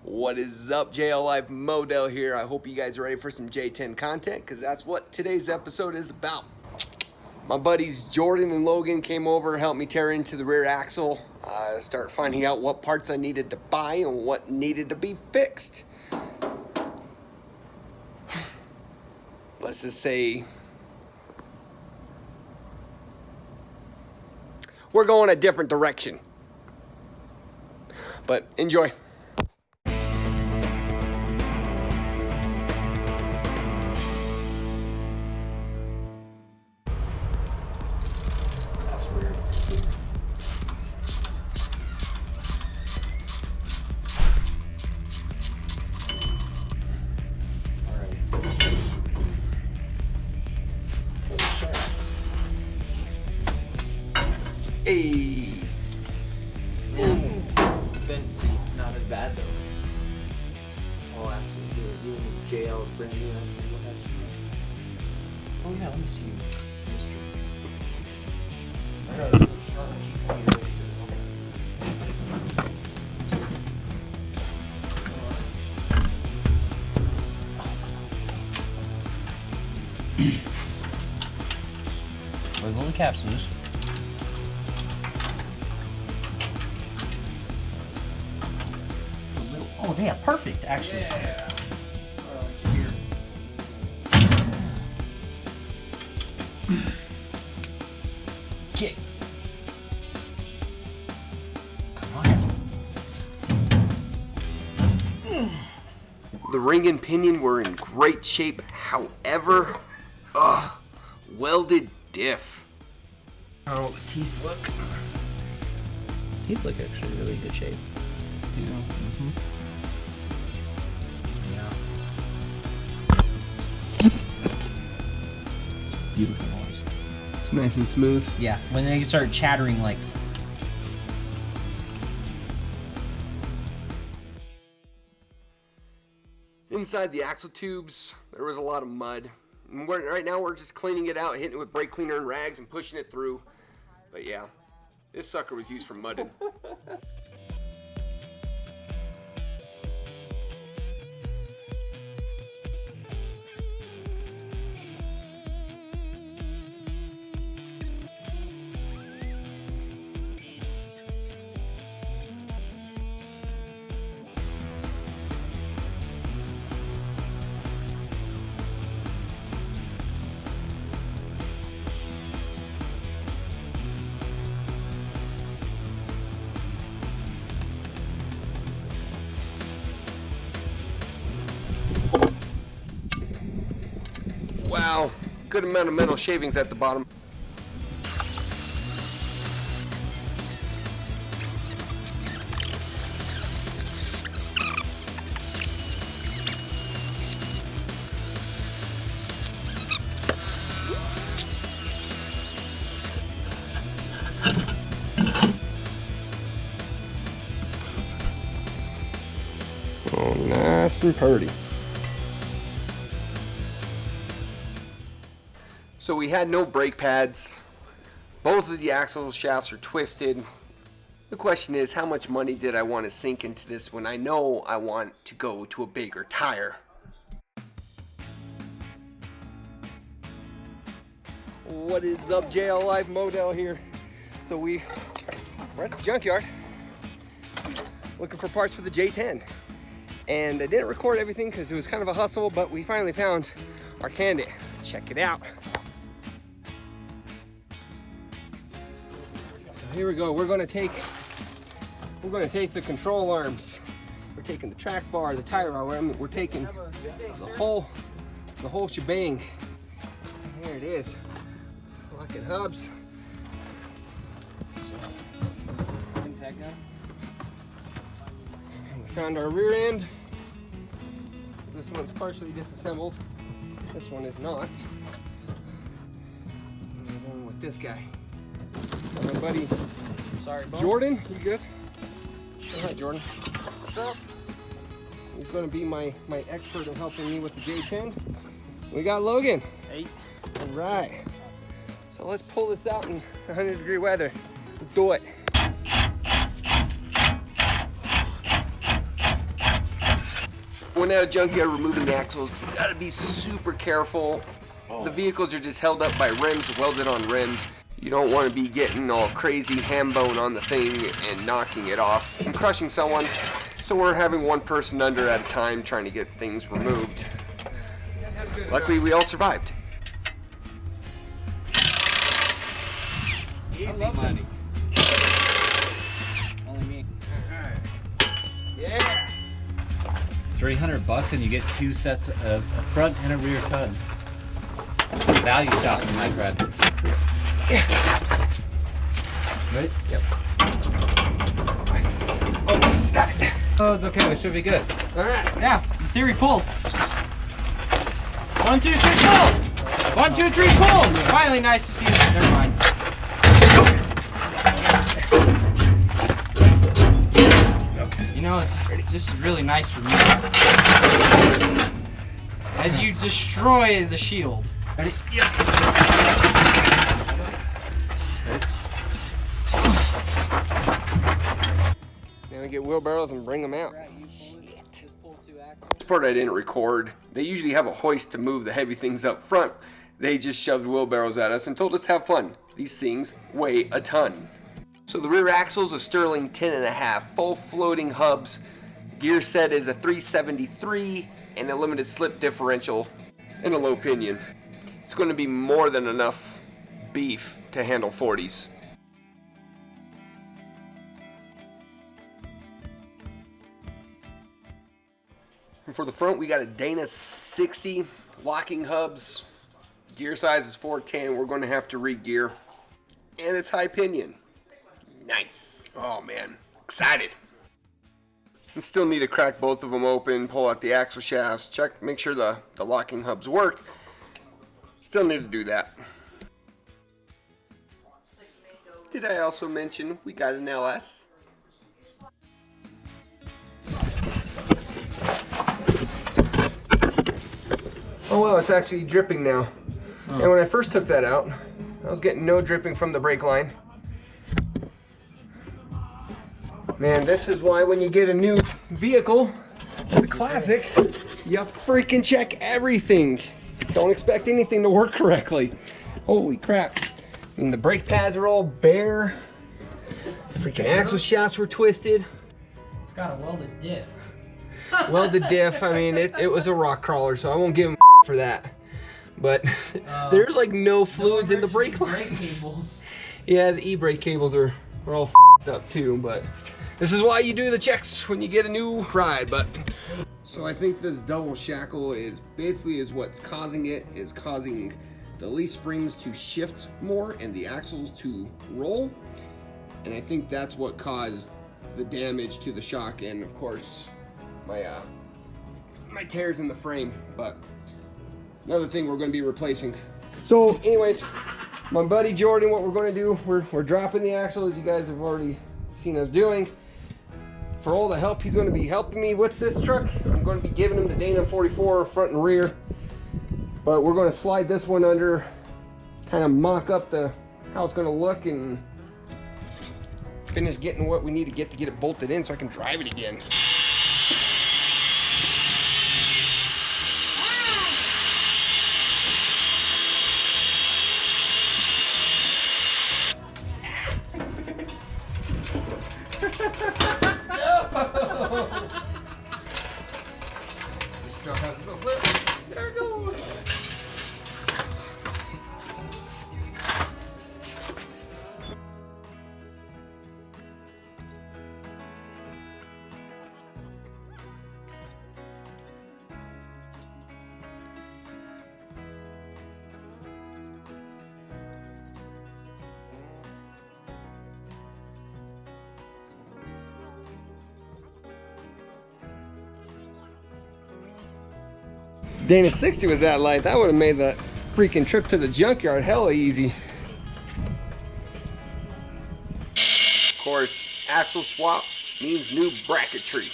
What is up, JL Life Model here. I hope you guys are ready for some J10 content, because that's what today's episode is about. My buddies Jordan and Logan came over, helped me tear into the rear axle, start finding out what parts I needed to buy and what needed to be fixed. Let's just say we're going a different direction. But enjoy. That's weird. All right. Hey. Bent's not as bad though. I'll actually do it. You and JL is brand new. Actually, what has oh yeah, let me see. Mister. I got a sharp Jeep ready to go. Wiggle the caps loose. Oh, yeah, perfect, actually. Yeah. Kick. Come on. The ring and pinion were in great shape, however, welded diff. Oh, the teeth look. Teeth look actually really good shape. Yeah. Mm-hmm. Yeah. Beautiful noise. It's nice and smooth. Yeah, when they start chattering like. Inside the axle tubes, there was a lot of mud. And right now we're just cleaning it out, hitting it with brake cleaner and rags and pushing it through. But yeah, this sucker was used for mudding. Wow, good amount of metal shavings at the bottom. Oh, nice and pretty. So we had no brake pads. Both of the axle shafts are twisted. The question is, how much money did I want to sink into this when I know I want to go to a bigger tire? What is up, JL Life Model here. So we're at the junkyard looking for parts for the J10. And I didn't record everything because it was kind of a hustle, but we finally found our candidate. Check it out. Here we go. We're going to take the control arms. We're taking the track bar, the tire arm. We're taking the whole shebang. There it is. Locking hubs. Impact gun. We found our rear end. This one's partially disassembled. This one is not. And we're going with this guy. My buddy Jordan, you good? Say hi, Jordan. What's up? He's going to be my expert in helping me with the J10. We got Logan. Hey. All right. So let's pull this out in 100-degree weather. Let's do it. going out of junkyard removing axles, you gotta be super careful. The vehicles are just held up by rims, welded on rims. You don't want to be getting all crazy ham bone on the thing and knocking it off and crushing someone. So we're having one person under at a time trying to get things removed. Luckily, we all survived. Easy money. Only me. Yeah. $300 and you get 2 sets of a front and a rear tons. Value shopping, my friend. Yeah. Ready? Yep. Oh, got it. Oh, it's okay. We should be good. All right. Yeah. In theory, pull. 1, 2, 3, pull. 1, 2, 3, pull. It's finally nice to see this. Never mind. You know, it's just really nice for me. As you destroy the shield. Ready? Yep. Now we get wheelbarrows and bring them out. This part I didn't record. They usually have a hoist to move the heavy things up front. They just shoved wheelbarrows at us and told us have fun. These things weigh a ton. So the rear axle is a Sterling 10.5, full floating hubs. Gear set is a 373 and a limited slip differential and a low pinion. It's going to be more than enough beef to handle 40s. And for the front, we got a Dana 60 locking hubs. Gear size is 410. We're going to have to re-gear. And it's high pinion. Nice. Oh man, excited. We still need to crack both of them open, pull out the axle shafts, check, make sure the locking hubs work. Still need to do that. Did I also mention we got an LS? Oh well, it's actually dripping now. Oh. And when I first took that out, I was getting no dripping from the brake line. Man, this is why when you get a new vehicle, it's a classic, you freaking check everything. Don't expect anything to work correctly. Holy crap. I mean, the brake pads are all bare. The freaking axle shafts were twisted. It's got a welded diff. Welded diff, I mean, it was a rock crawler, so I won't give him for that. But there's like no fluids in the brake lines. Cables. Yeah, the e-brake cables are all up too, but this is why you do the checks when you get a new ride. But so I think this double shackle is basically what's causing it, is causing the leaf springs to shift more and the axles to roll. And I think that's what caused the damage to the shock and of course my tears in the frame. But another thing we're going to be replacing. So anyways, my buddy Jordan, what we're going to do, we're dropping the axle as you guys have already seen us doing. For all the help he's going to be helping me with this truck, I'm going to be giving him the Dana 44 front and rear. But we're going to slide this one under, kind of mock up how it's going to look and finish getting what we need to get it bolted in so I can drive it again. There it goes. Dana 60 was that light, that would have made that freaking trip to the junkyard hella easy. Of course, axle swap means new bracketry.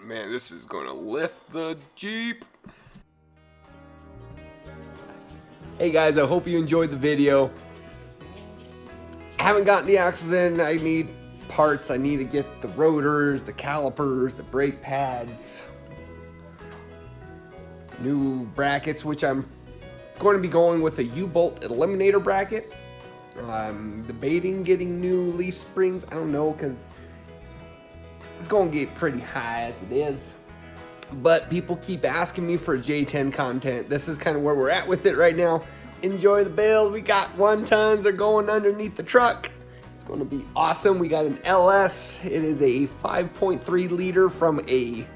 Man, this is gonna lift the Jeep. Hey guys, I hope you enjoyed the video. I haven't gotten the axles in. I need parts. I need to get the rotors, the calipers, the brake pads, new brackets, which I'm going to be going with a U-bolt eliminator bracket. I'm debating getting new leaf springs. I don't know, because it's going to get pretty high as it is. But people keep asking me for J10 content. This is kind of where we're at with it right now. Enjoy the build. We got 1 tons. They're going underneath the truck. It's going to be awesome. We got an LS. It is a 5.3 liter from a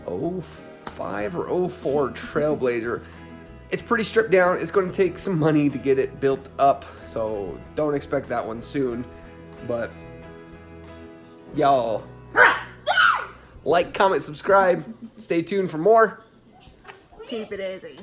05 or 04 Trailblazer. It's pretty stripped down. It's going to take some money to get it built up, so don't expect that one soon. But y'all like, comment, subscribe. Stay tuned for more. Keep it easy.